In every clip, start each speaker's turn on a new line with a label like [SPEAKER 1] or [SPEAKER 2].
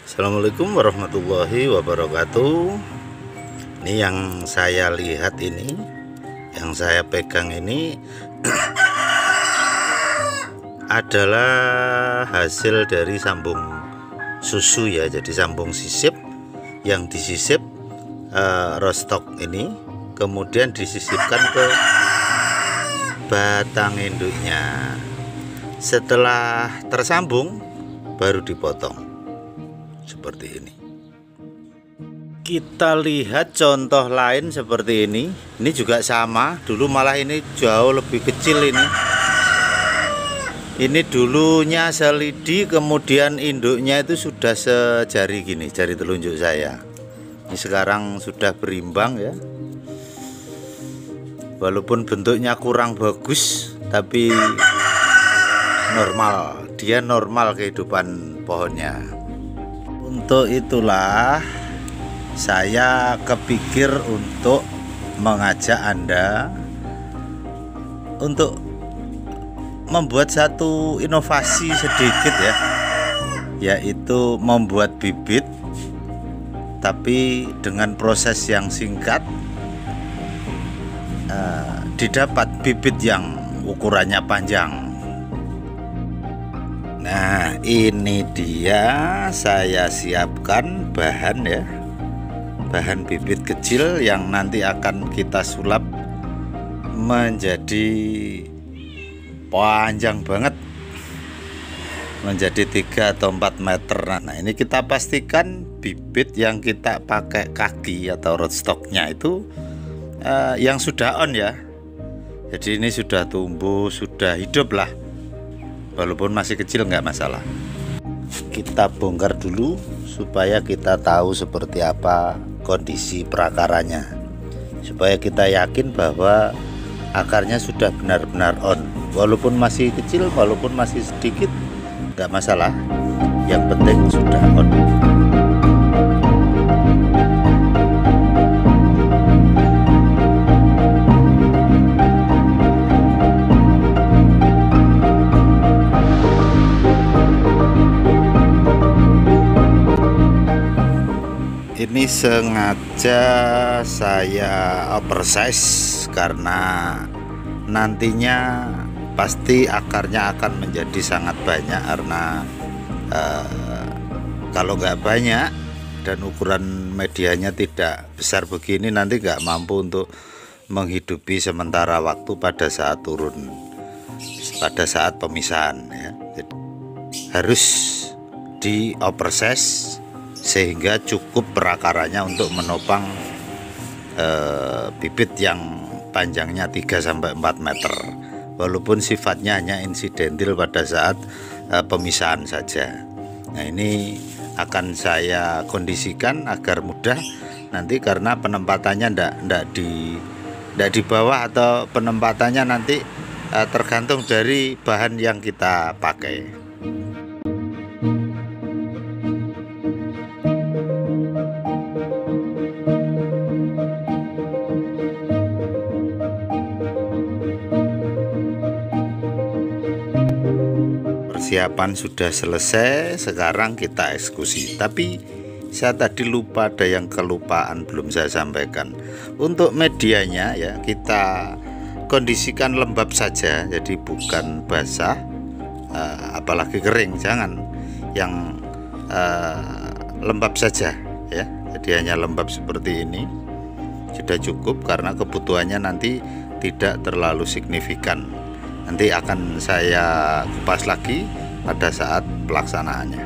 [SPEAKER 1] Assalamualaikum warahmatullahi wabarakatuh. Ini yang saya lihat ini, yang saya pegang ini adalah hasil dari sambung susu ya. Jadi sambung sisip yang disisip rostok ini, kemudian disisipkan ke batang induknya. Setelah tersambung baru dipotong seperti ini. Kita lihat contoh lain seperti ini. Ini juga sama. Dulu malah ini jauh lebih kecil ini. Ini dulunya selidi, kemudian induknya itu sudah sejari gini, jari telunjuk saya. Ini sekarang sudah berimbang ya. Walaupun bentuknya kurang bagus, tapi normal. Dia normal kehidupan pohonnya. Untuk itulah saya kepikir untuk mengajak Anda untuk membuat satu inovasi sedikit ya, yaitu membuat bibit tapi dengan proses yang singkat, didapat bibit yang ukurannya panjang. Nah, ini dia saya siapkan bahan ya, bahan bibit kecil yang nanti akan kita sulap menjadi panjang banget, menjadi 3 atau 4 meter. Nah, ini kita pastikan bibit yang kita pakai kaki atau rootstocknya itu yang sudah on ya. Jadi ini sudah tumbuh, sudah hidup lah. Walaupun masih kecil nggak masalah. Kita bongkar dulu supaya kita tahu seperti apa kondisi perakaranya, supaya kita yakin bahwa akarnya sudah benar-benar on. Walaupun masih kecil, walaupun masih sedikit, nggak masalah. Yang penting sudah on. Ini sengaja saya oversize karena nantinya pasti akarnya akan menjadi sangat banyak, karena kalau nggak banyak dan ukuran medianya tidak besar begini, nanti nggak mampu untuk menghidupi sementara waktu pada saat turun, pada saat pemisahan ya. Jadi, harus di oversize sehingga cukup perakarannya untuk menopang bibit yang panjangnya 3-4 meter, walaupun sifatnya hanya insidentil pada saat pemisahan saja. Nah, ini akan saya kondisikan agar mudah nanti, karena penempatannya ndak di bawah, atau penempatannya nanti tergantung dari bahan yang kita pakai. Persiapan sudah selesai, sekarang kita eksekusi. Tapi saya tadi lupa, ada yang kelupaan belum saya sampaikan. Untuk medianya ya, kita kondisikan lembab saja, jadi bukan basah, apalagi kering, jangan yang lembab saja ya. Jadi hanya lembab seperti ini sudah cukup, karena kebutuhannya nanti tidak terlalu signifikan. Nanti akan saya kupas lagi pada saat pelaksanaannya.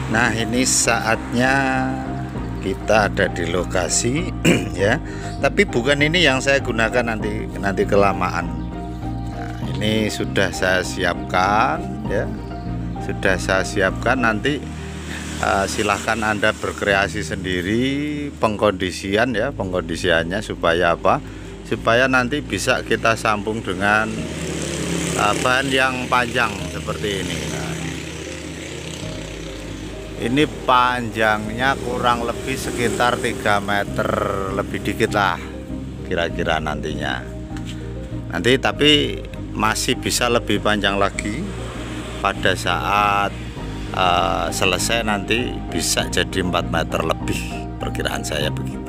[SPEAKER 1] Nah, ini saatnya kita ada di lokasi ya. Tapi bukan ini yang saya gunakan nanti kelamaan. Nah, ini sudah saya siapkan ya. Sudah saya siapkan, nanti silahkan Anda berkreasi sendiri pengkondisian ya, pengkondisiannya supaya apa? Supaya nanti bisa kita sambung dengan bahan yang panjang seperti ini. Nah, ini panjangnya kurang lebih sekitar 3 meter lebih dikit lah kira-kira nantinya. Nanti tapi masih bisa lebih panjang lagi pada saat selesai nanti bisa jadi 4 meter lebih, perkiraan saya begitu.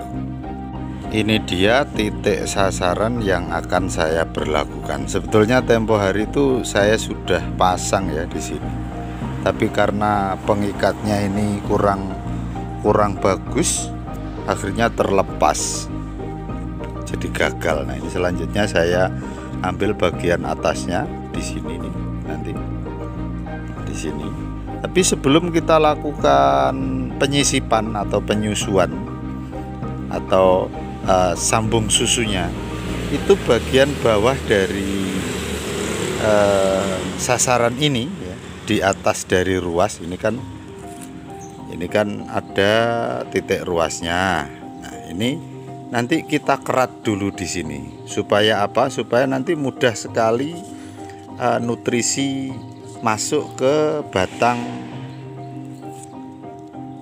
[SPEAKER 1] Ini dia titik sasaran yang akan saya berlakukan. Sebetulnya tempo hari itu saya sudah pasang ya di sini, tapi karena pengikatnya ini kurang bagus, akhirnya terlepas, jadi gagal. Nah, ini selanjutnya saya ambil bagian atasnya di sini nih, nanti di sini. Tapi sebelum kita lakukan penyisipan atau penyusuan atau sambung susunya, itu bagian bawah dari sasaran ini ya, di atas dari ruas ini kan ada titik ruasnya. Nah, ini nanti kita kerat dulu di sini supaya apa? Supaya nanti mudah sekali nutrisi masuk ke batang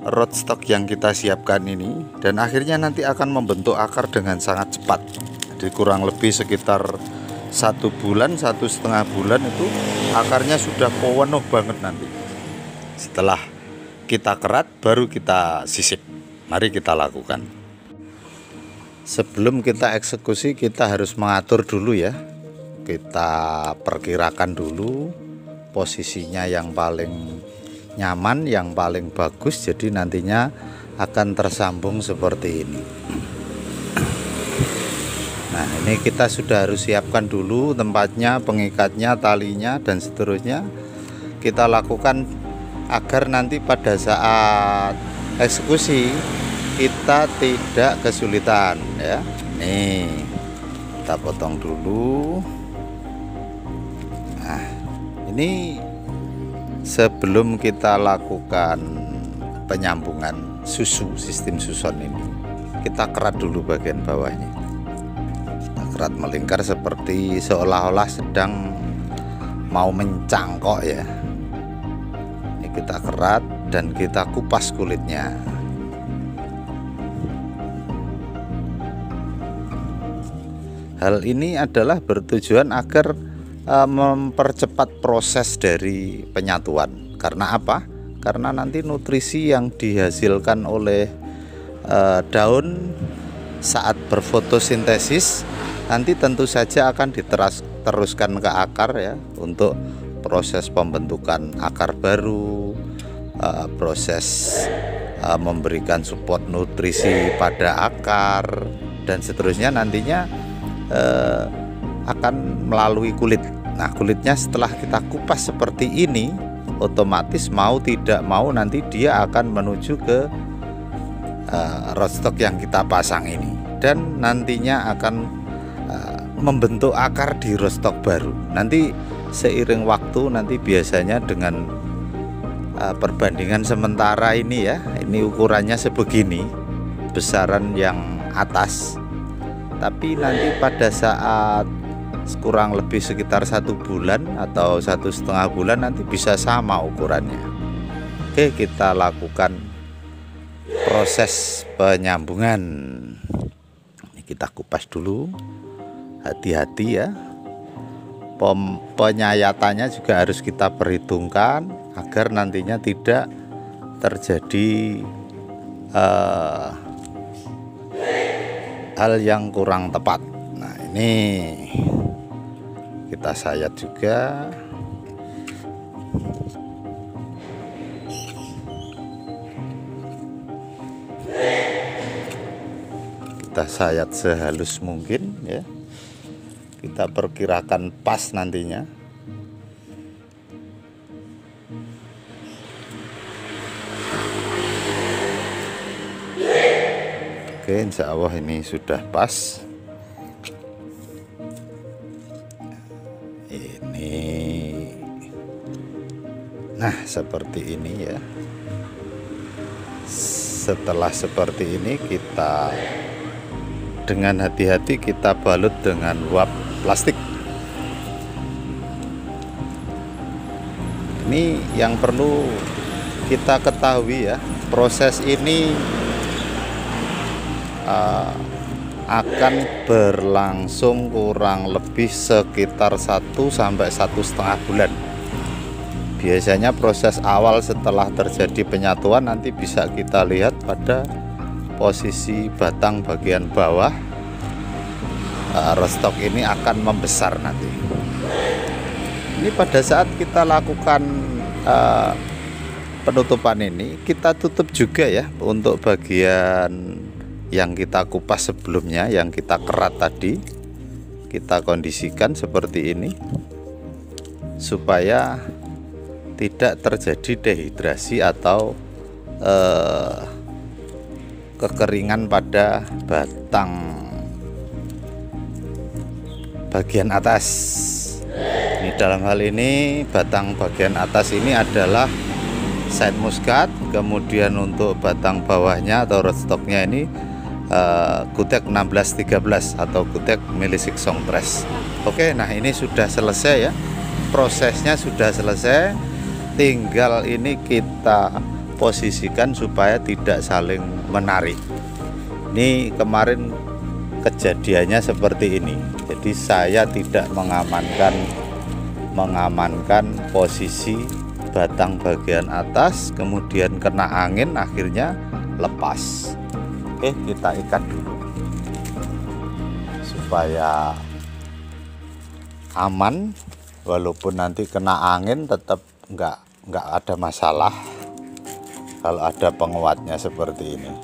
[SPEAKER 1] rootstock yang kita siapkan ini, dan akhirnya nanti akan membentuk akar dengan sangat cepat. Jadi kurang lebih sekitar 1 bulan, 1,5 bulan itu akarnya sudah penuh banget nanti. Setelah kita kerat baru kita sisip. Mari kita lakukan. Sebelum kita eksekusi, kita harus mengatur dulu ya. Kita perkirakan dulu posisinya yang paling nyaman, yang paling bagus, jadi nantinya akan tersambung seperti ini. Nah, ini kita sudah harus siapkan dulu tempatnya, pengikatnya, talinya, dan seterusnya. Kita lakukan agar nanti pada saat eksekusi kita tidak kesulitan ya. Nih, kita potong dulu. Nah, ini sebelum kita lakukan penyambungan susu, sistem susun ini, kita kerat dulu bagian bawahnya. Kita kerat melingkar seperti seolah-olah sedang mau mencangkok ya. Ini kita kerat dan kita kupas kulitnya. Hal ini adalah bertujuan agar mempercepat proses dari penyatuan. Karena apa? Karena nanti nutrisi yang dihasilkan oleh daun saat berfotosintesis nanti tentu saja akan diteruskan ke akar ya, untuk proses pembentukan akar baru, proses memberikan support nutrisi pada akar, dan seterusnya nantinya akan melalui kulit. Nah, kulitnya setelah kita kupas seperti ini, otomatis mau tidak mau nanti dia akan menuju ke rootstock yang kita pasang ini, dan nantinya akan membentuk akar di rootstock baru. Nanti seiring waktu, nanti biasanya dengan perbandingan sementara ini ya, ini ukurannya sebegini, besaran yang atas, tapi nanti pada saat kurang lebih sekitar 1 bulan atau 1,5 bulan nanti bisa sama ukurannya. Oke, kita lakukan proses penyambungan. Ini kita kupas dulu, hati-hati ya. Penyayatannya juga harus kita perhitungkan agar nantinya tidak terjadi hal yang kurang tepat. Nah, ini kita sayat juga. Kita sayat sehalus mungkin ya. Kita perkirakan pas nantinya. Oke, insya Allah ini sudah pas. Nah, seperti ini ya. Setelah seperti ini, kita dengan hati-hati kita balut dengan uap plastik. Ini yang perlu kita ketahui ya, proses ini akan berlangsung kurang lebih sekitar 1 sampai 1,5 bulan. Biasanya proses awal setelah terjadi penyatuan nanti bisa kita lihat pada posisi batang bagian bawah rootstock ini akan membesar nanti. Ini pada saat kita lakukan penutupan ini, kita tutup juga ya untuk bagian yang kita kupas sebelumnya, yang kita kerat tadi, kita kondisikan seperti ini supaya tidak terjadi dehidrasi atau kekeringan pada batang bagian atas. Ini dalam hal ini batang bagian atas ini adalah Saint Muscat, kemudian untuk batang bawahnya atau rootstocknya ini Gutek 1613 atau Gutek Melisik Songtres. Oke, nah ini sudah selesai ya, prosesnya sudah selesai, tinggal ini kita posisikan supaya tidak saling menarik. Ini kemarin kejadiannya seperti ini, jadi saya tidak mengamankan posisi batang bagian atas, kemudian kena angin akhirnya lepas. Oke, kita ikat dulu supaya aman, walaupun nanti kena angin tetap nggak ada masalah kalau ada penguatnya seperti ini.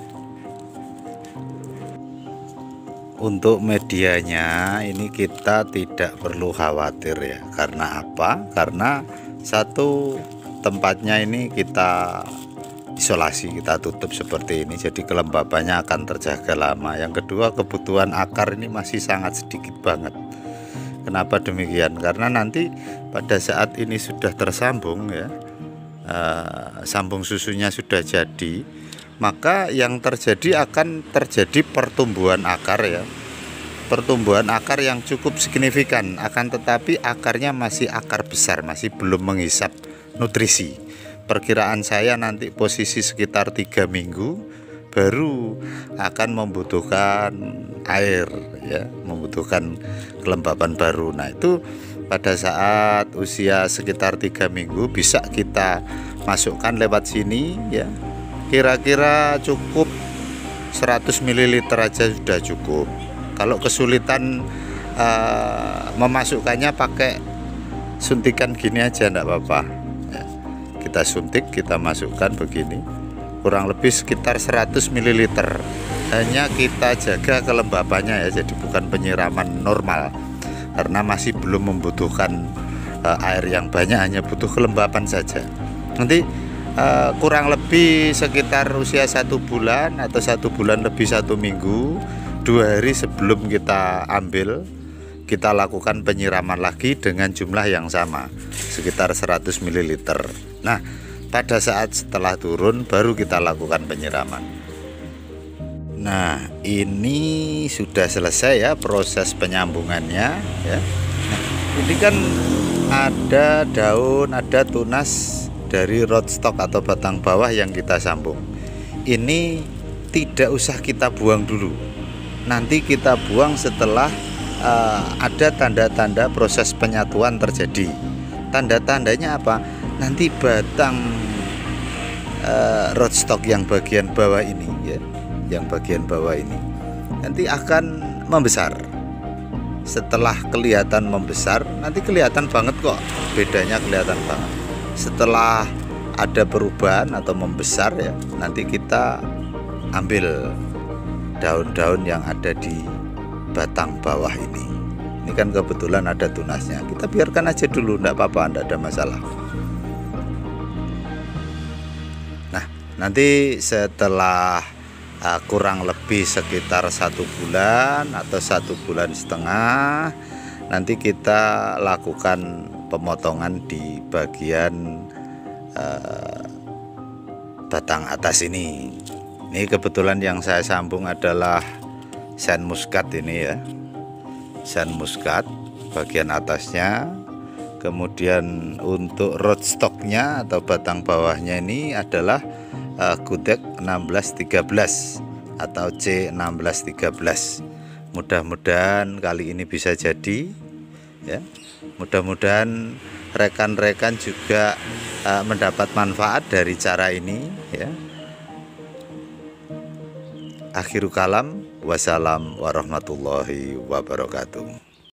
[SPEAKER 1] Untuk medianya ini kita tidak perlu khawatir ya, karena apa? Karena satu, tempatnya ini kita isolasi, kita tutup seperti ini, jadi kelembabannya akan terjaga lama. Yang kedua, kebutuhan akar ini masih sangat sedikit banget. Kenapa demikian? Karena nanti pada saat ini sudah tersambung ya, sambung susunya sudah jadi, maka yang terjadi akan terjadi pertumbuhan akar ya, pertumbuhan akar yang cukup signifikan, akan tetapi akarnya masih akar besar, masih belum menghisap nutrisi. Perkiraan saya nanti posisi sekitar 3 minggu baru akan membutuhkan air ya, membutuhkan kelembaban baru. Nah itu pada saat usia sekitar 3 minggu bisa kita masukkan lewat sini ya, kira-kira cukup 100 ml aja sudah cukup. Kalau kesulitan memasukkannya pakai suntikan gini aja enggak apa-apa ya. Kita suntik, kita masukkan begini, kurang lebih sekitar 100 ml. Hanya kita jaga kelembabannya ya, jadi bukan penyiraman normal, karena masih belum membutuhkan air yang banyak, hanya butuh kelembapan saja. Nanti kurang lebih sekitar usia 1 bulan atau 1 bulan lebih 1 minggu, 2 hari sebelum kita ambil, kita lakukan penyiraman lagi dengan jumlah yang sama, sekitar 100 ml. Nah pada saat setelah turun baru kita lakukan penyiraman. Nah ini sudah selesai ya proses penyambungannya ya. Nah, ini kan ada daun, ada tunas dari rootstock atau batang bawah yang kita sambung. Ini tidak usah kita buang dulu, nanti kita buang setelah ada tanda-tanda proses penyatuan terjadi. Tanda-tandanya apa? Nanti batang rootstock yang bagian bawah ini ya, yang bagian bawah ini nanti akan membesar. Setelah kelihatan membesar, nanti kelihatan banget kok, bedanya kelihatan banget. Setelah ada perubahan atau membesar ya, nanti kita ambil daun-daun yang ada di batang bawah ini. Ini kan kebetulan ada tunasnya, kita biarkan aja dulu, enggak apa-apa, enggak ada masalah. Nah nanti setelah kurang lebih sekitar 1 bulan atau 1,5 bulan, nanti kita lakukan pemotongan di bagian batang atas ini. Ini kebetulan yang saya sambung adalah Saint Muscat ini ya, Saint Muscat bagian atasnya. Kemudian untuk rootstocknya atau batang bawahnya ini adalah Gutek 1613 atau C1613. Mudah-mudahan kali ini bisa jadi ya. Mudah-mudahan rekan-rekan juga mendapat manfaat dari cara ini ya. Akhirul kalam, wassalam warahmatullahi wabarakatuh.